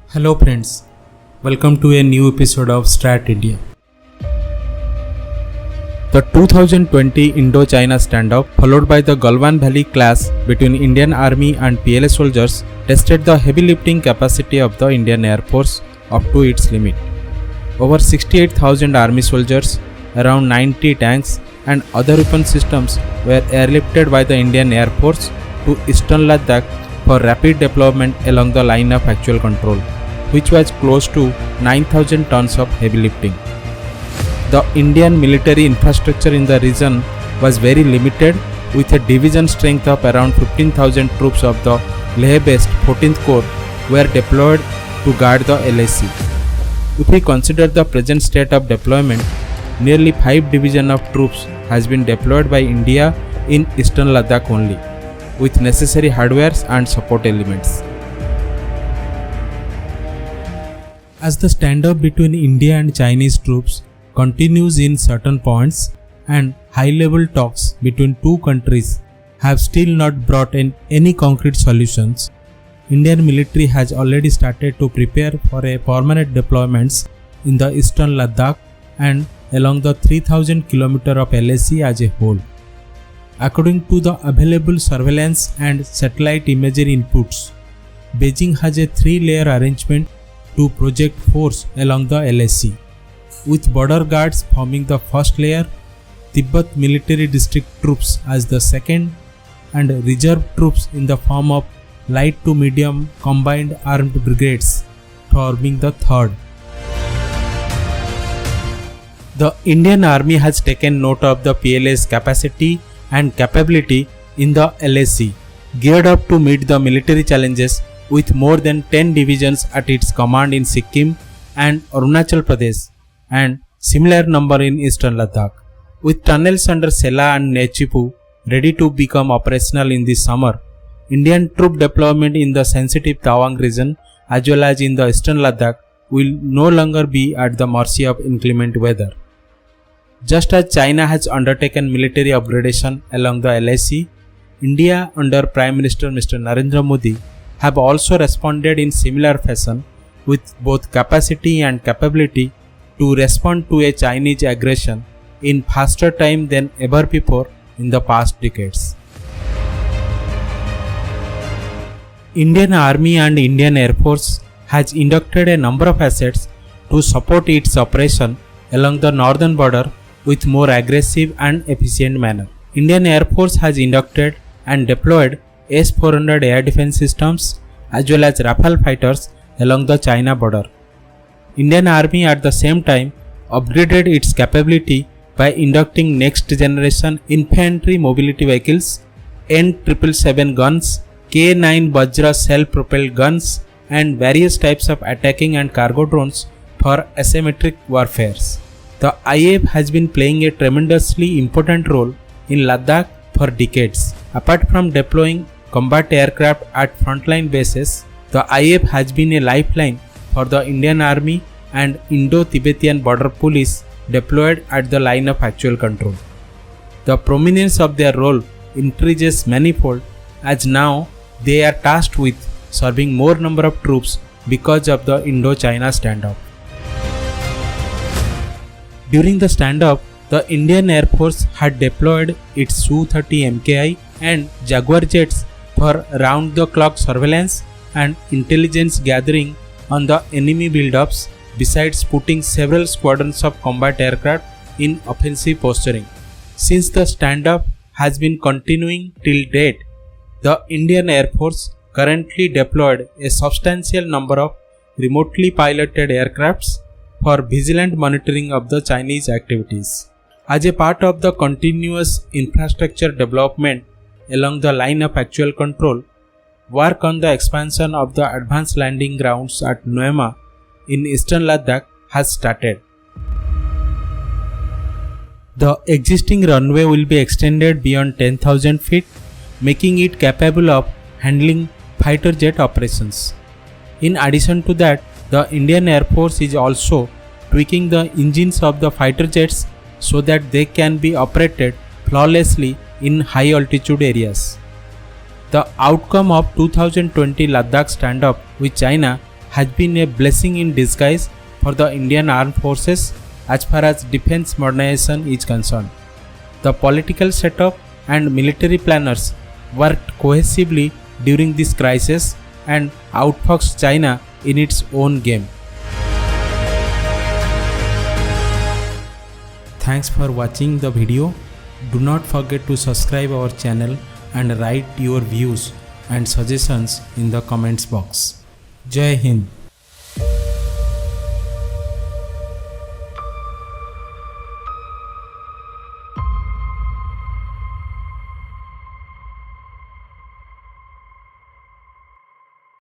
Hello friends, welcome to a new episode of STRAT India. The 2020 Indo-China standoff followed by the Galwan Valley clash between Indian Army and PLA soldiers tested the heavy lifting capacity of the Indian Air Force up to its limit. Over 68,000 army soldiers, around 90 tanks and other weapon systems were airlifted by the Indian Air Force to eastern Ladakh for rapid deployment along the line of actual control, which was close to 9,000 tons of heavy lifting. The Indian military infrastructure in the region was very limited, with a division strength of around 15,000 troops of the Leh-based 14th Corps were deployed to guard the LAC. If we consider the present state of deployment, nearly 5 divisions of troops has been deployed by India in eastern Ladakh only, with necessary hardwares and support elements. As the standoff between India and Chinese troops continues in certain points and high-level talks between two countries have still not brought in any concrete solutions, Indian military has already started to prepare for a permanent deployments in the eastern Ladakh and along the 3,000 km of LAC as a whole. According to the available surveillance and satellite imagery inputs, Beijing has a 3-layer arrangement to project force along the LAC, with border guards forming the first layer, Tibet military district troops as the second, and reserve troops in the form of light to medium combined armed brigades forming the third. The Indian Army has taken note of the PLA's capacity and capability in the LAC, geared up to meet the military challenges with more than 10 divisions at its command in Sikkim and Arunachal Pradesh, and similar number in eastern Ladakh. With tunnels under Sela and Nechipu ready to become operational in this summer, Indian troop deployment in the sensitive Tawang region as well as in the eastern Ladakh will no longer be at the mercy of inclement weather. Just as China has undertaken military upgradation along the LAC, India under Prime Minister Mr. Narendra Modi have also responded in similar fashion with both capacity and capability to respond to a Chinese aggression in faster time than ever before in the past decades. Indian Army and Indian Air Force has inducted a number of assets to support its operation along the northern border with more aggressive and efficient manner. Indian Air Force has inducted and deployed S-400 air defense systems as well as Rafale fighters along the China border. Indian Army at the same time upgraded its capability by inducting next generation infantry mobility vehicles, N777 guns, K9 Vajra self-propelled guns and various types of attacking and cargo drones for asymmetric warfare. The IAF has been playing a tremendously important role in Ladakh for decades. Apart from deploying combat aircraft at frontline bases, the IAF has been a lifeline for the Indian Army and Indo-Tibetan Border Police deployed at the line of actual control. The prominence of their role increases manifold as now they are tasked with serving more number of troops because of the Indo-China standoff. During the standoff, the Indian Air Force had deployed its Su-30 MKI and Jaguar jets for round-the-clock surveillance and intelligence gathering on the enemy build-ups, besides putting several squadrons of combat aircraft in offensive posturing. Since the standoff has been continuing till date, the Indian Air Force currently deployed a substantial number of remotely piloted aircrafts for vigilant monitoring of the Chinese activities. As a part of the continuous infrastructure development along the line of actual control, work on the expansion of the advanced landing grounds at Nyoma in eastern Ladakh has started. The existing runway will be extended beyond 10,000 feet, making it capable of handling fighter jet operations. In addition to that, the Indian Air Force is also tweaking the engines of the fighter jets so that they can be operated flawlessly in high altitude areas. The outcome of 2020 Ladakh standoff with China has been a blessing in disguise for the Indian Armed Forces as far as defense modernization is concerned. The political setup and military planners worked cohesively during this crisis and outfoxed China in its own game. Thanks for watching the video. Do not forget to subscribe our channel and write your views and suggestions in the comments box. Jai Hind.